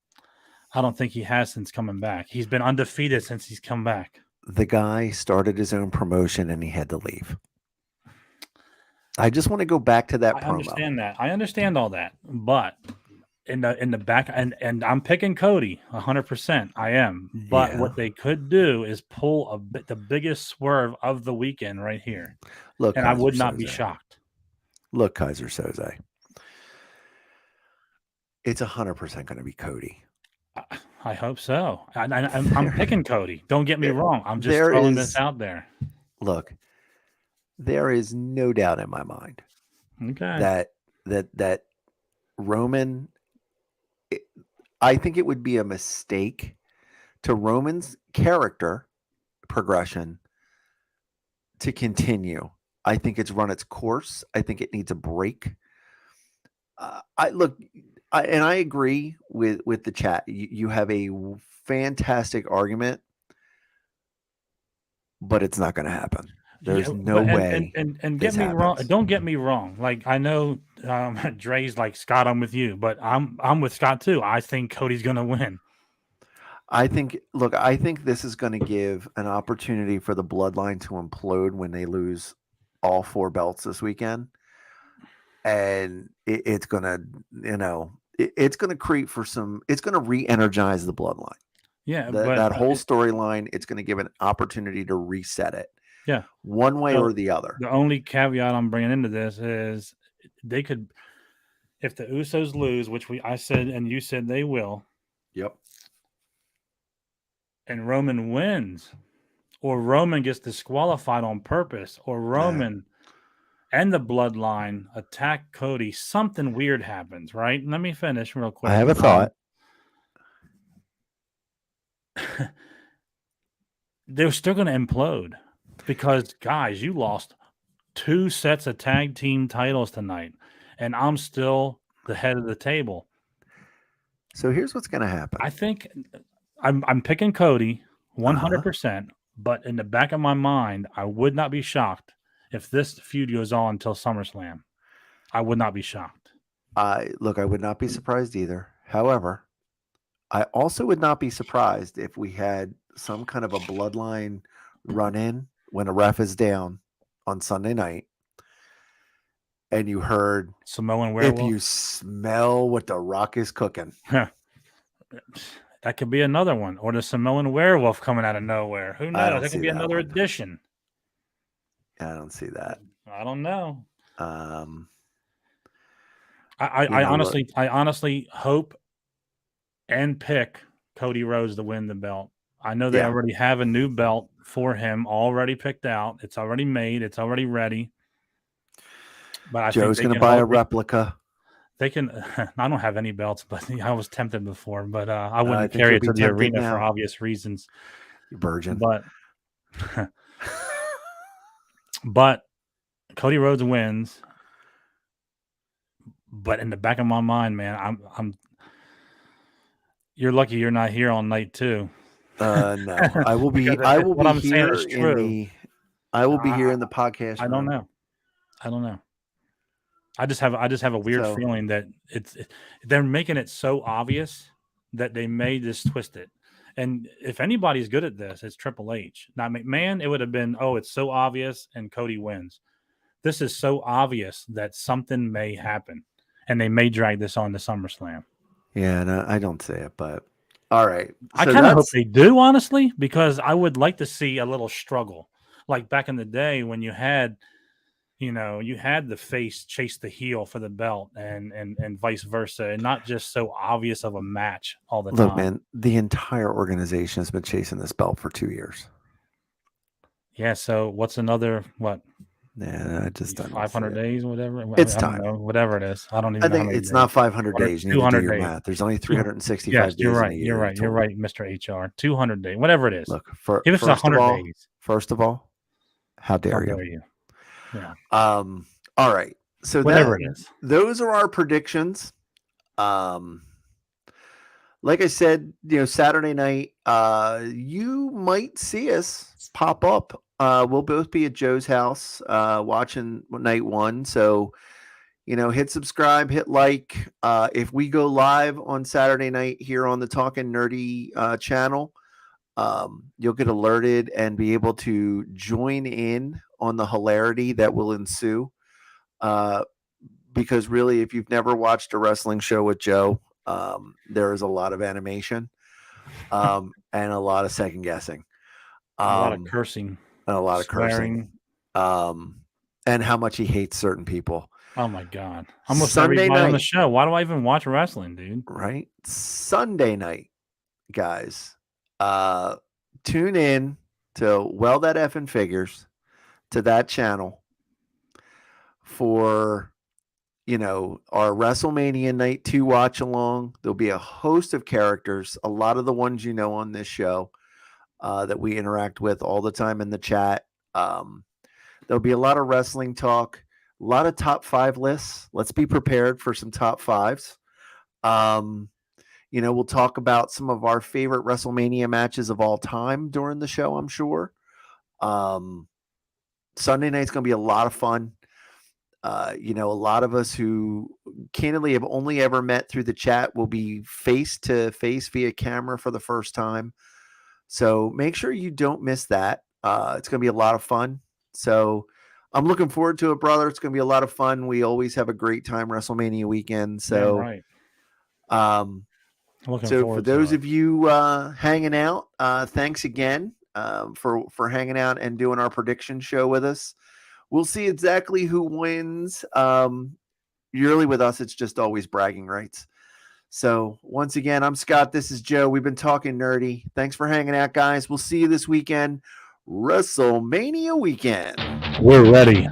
I don't think he has since coming back. He's been undefeated since he's come back. The guy started his own promotion and he had to leave. I just want to go back to that I promo. understand that. I understand all that. But in the back, and I'm picking Cody 100%. I am. But Yeah. what they could do is pull the biggest swerve of the weekend right here. Look, And Kaiser I would not be Soze. shocked. Look, Kaiser Soze. It's 100% going to be Cody. I hope so. I'm picking Cody. Don't get me wrong. I'm just throwing this out there. Look, there is no doubt in my mind Okay. that Roman. I think it would be a mistake to Roman's character progression to continue. I think it's run its course. I think it needs a break. I agree with the chat. You have a fantastic argument, but it's not going to happen. There's no way. And get me wrong. Don't get me wrong. Like I know Dre's like Scott. I'm with you, but I'm with Scott too. I think Cody's going to win. I think this is going to give an opportunity for the bloodline to implode when they lose all 4 belts this weekend. And it's going to, it's going to create it's going to re-energize the bloodline. Yeah. That whole storyline, it's going to give an opportunity to reset it. Yeah. One way or the other. The only caveat I'm bringing into this is they could, if the Usos lose, which I said and you said they will. Yep. And Roman wins, or Roman gets disqualified on purpose, or Roman and the bloodline attack Cody, something weird happens, right? Let me finish real quick. I have a thought. They're still going to implode because, guys, you lost 2 sets of tag team titles tonight, and I'm still the head of the table. So here's what's going to happen. I think I'm picking Cody 100%, but in the back of my mind, I would not be shocked if this feud goes on until SummerSlam. I would not be shocked. I would not be surprised either. However, I also would not be surprised if we had some kind of a bloodline run-in when a ref is down on Sunday night and you heard Samoan werewolf. If you smell what the Rock is cooking. That could be another one. Or the Samoan werewolf coming out of nowhere. Who knows? That could be another addition. I don't see that. I don't know. I honestly hope and pick Cody Rhodes to win the belt. I know they already have a new belt for him already picked out. It's already made. It's already ready. But Joe's going to buy a replica. They can. I don't have any belts, but I was tempted before. But I wouldn't carry it to the arena for obvious reasons. Virgin. But Cody Rhodes wins. But in the back of my mind, man, I'm. You're lucky you're not here on night 2. No, I will be. I will be here in the. I will be here in the podcast. I don't know. I just have a weird feeling that they're making it so obvious that they may just twist it. And if anybody's good at this, it's Triple H. Now McMahon, it would have been, it's so obvious and Cody wins. This is so obvious that something may happen, and they may drag this on to SummerSlam. Yeah, no, I don't say it, but all right. So I kind of hope they do, honestly, because I would like to see a little struggle, like back in the day when you had the face chase the heel for the belt and vice versa, and not just so obvious of a match all the time. Look, man, the entire organization has been chasing this belt for 2 years. Yeah. So what's another, Yeah, I just don't see 500 it. days, whatever. It's I don't time. know, whatever it is. I don't even I know how think many it's days. not 500 What are days. You need to do 200 your days? math. There's only Two- 365 Yes, you're days in right. a You're year in right. You're total. right, Mr. HR. 200 days, whatever it is. Look, If it's first of 100 all, days, how how dare you? dare you? Yeah, All right. So whatever it is. those are our predictions. Like I said, Saturday night, you might see us pop up. We'll both be at Joe's house watching night one. So, hit subscribe, hit like. If we go live on Saturday night here on the Talking Nerdy channel, you'll get alerted and be able to join in on the hilarity that will ensue. Uh, because really, if you've never watched a wrestling show with Joe, there is a lot of animation and a lot of second guessing, A lot of cursing, and a lot of swearing. cursing, and how much he hates certain people. Oh my God. Almost Sunday everybody on the night, show. Why do I even watch wrestling, dude? right? Sunday night, guys, tune in to Well That Effing Figures to that channel for our WrestleMania Night 2 watch along. There'll be a host of characters, a lot of the ones on this show that we interact with all the time in the chat. There'll be a lot of wrestling talk, a lot of top 5 lists. Let's be prepared for some top 5s. We'll talk about some of our favorite WrestleMania matches of all time during the show, I'm sure. Sunday night's going to be a lot of fun. A lot of us who candidly have only ever met through the chat will be face to face via camera for the first time. So make sure you don't miss that. It's going to be a lot of fun. So I'm looking forward to it, brother. It's going to be a lot of fun. We always have a great time WrestleMania weekend. So, right. Looking so forward for those to of you hanging out, thanks again for hanging out and doing our prediction show with us. We'll see exactly who wins. Usually with us, it's just always bragging rights. So once again, I'm Scott. This is Joe. We've been talking nerdy. Thanks for hanging out, guys. We'll see you this weekend. WrestleMania weekend. We're ready.